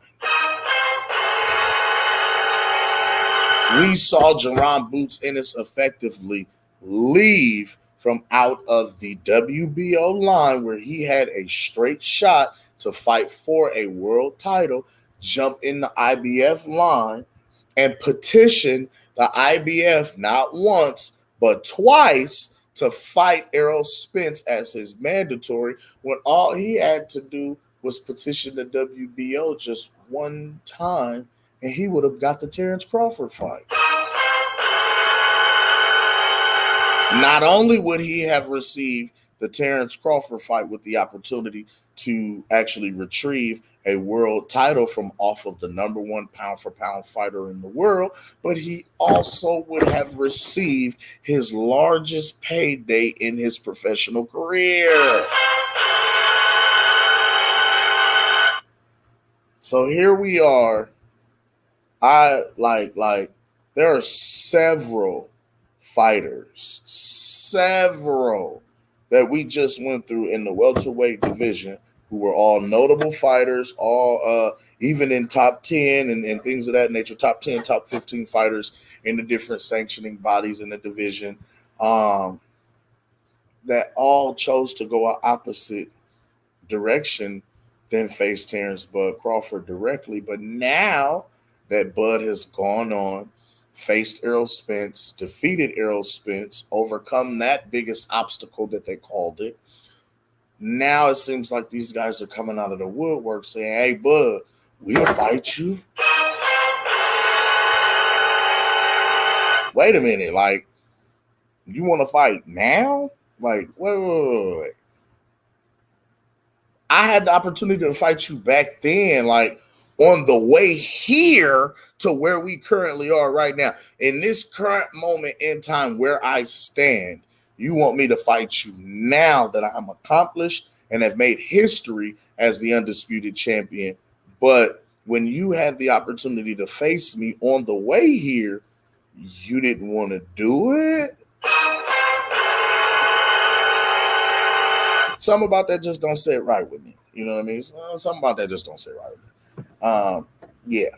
We saw Jerron Boots Ennis effectively leave from out of the WBO line where he had a straight shot to fight for a world title, jump in the IBF line, and petition the IBF not once, but twice to fight Errol Spence as his mandatory when all he had to do was petition the WBO just one time, and he would have got the Terrence Crawford fight. Not only would he have received the Terrence Crawford fight with the opportunity to actually retrieve a world title from off of the number 1 pound-for-pound fighter in the world, but he also would have received his largest payday in his professional career. So here we are. There are several fighters, that we just went through in the welterweight division who were all notable fighters, all even in top 10 and things of that nature, top 10, top 15 fighters in the different sanctioning bodies in the division, that all chose to go an opposite direction than face Terrence Bud Crawford directly. But now that Bud has gone on, faced Errol Spence, defeated Errol Spence, overcome that biggest obstacle that they called it, now it seems like these guys are coming out of the woodwork saying, hey, Bud, we'll fight you. Wait a minute, like, you want to fight now? Like, wait. I had the opportunity to fight you back then, like, on the way here to where we currently are right now. In this current moment in time where I stand, you want me to fight you now that I'm accomplished and have made history as the undisputed champion. But when you had the opportunity to face me on the way here, you didn't want to do it? Something about that just don't sit right with me. You know what I mean? Something about that just don't sit right with me. Yeah.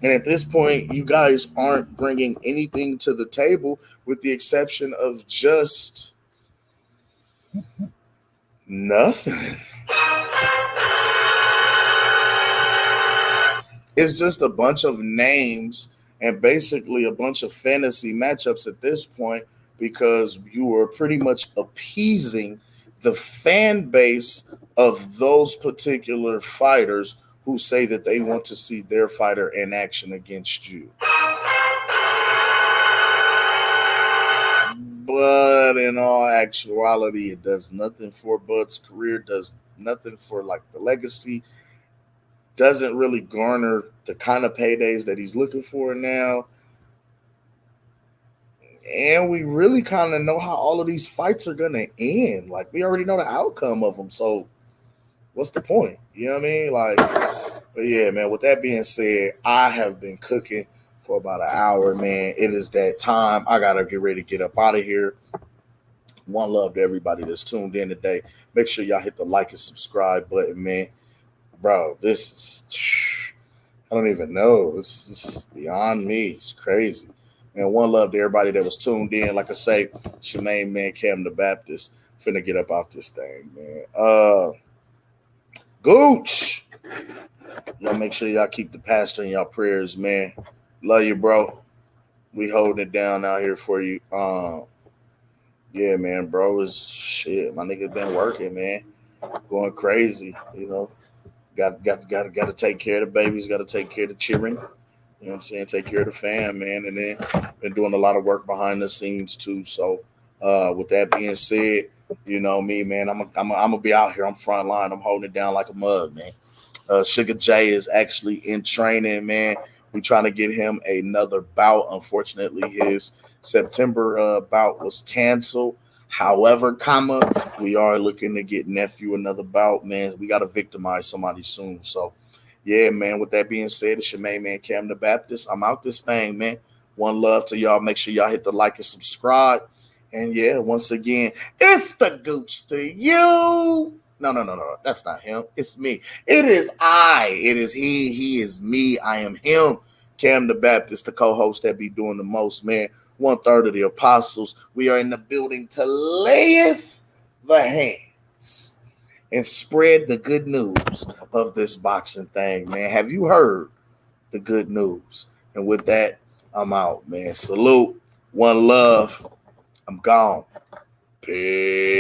And at this point, you guys aren't bringing anything to the table with the exception of just nothing. It's just a bunch of names and basically a bunch of fantasy matchups at this point because you are pretty much appeasing the fan base of those particular fighters who say that they want to see their fighter in action against you. But in all actuality, it does nothing for Bud's career, does nothing for like the legacy. doesn't really garner the kind of paydays that he's looking for now. And we really kind of know how all of these fights are going to end. Like, we already know the outcome of them. So what's the point? You know what I mean? Like, but yeah, man, with that being said, I have been cooking for about an hour, man. It is that time. I got to get ready to get up out of here. One love to everybody that's tuned in today. Make sure y'all hit the like and subscribe button, man. Bro, this is, I don't even know. This is beyond me. It's crazy. Man, one love to everybody that was tuned in. Like I say, it's your main man, Cam the Baptist. Finna get up out this thing, man. Gooch. Y'all make sure y'all keep the pastor in y'all prayers, man. Love you, bro. We holding it down out here for you. Yeah, man, bro, is shit. My nigga been working, man. Going crazy, you know. Got to take care of the babies, got to take care of the children. You know what I'm saying? Take care of the fam, man. And then been doing a lot of work behind the scenes too. So with that being said, you know me, man, I'm gonna be out here. I'm front line. I'm holding it down like a mug, man. Sugar J is actually in training, man. We trying to get him another bout. Unfortunately, his September bout was canceled. However, we are looking to get nephew another bout, man. We got to victimize somebody soon. So, yeah, man, with that being said, it's your main man, Cam the Baptist. I'm out this thing, man. One love to y'all. Make sure y'all hit the like and subscribe. And, yeah, once again, it's the Gooch to you. No. That's not him. It's me. It is I. It is he. He is me. I am him. Cam the Baptist, the co-host that be doing the most, man. 1/3 of the apostles. We are in the building to layeth the hands and spread the good news of this boxing thing, man. Have you heard the good news? And with that, I'm out, man. Salute. One love. I'm gone. Peace.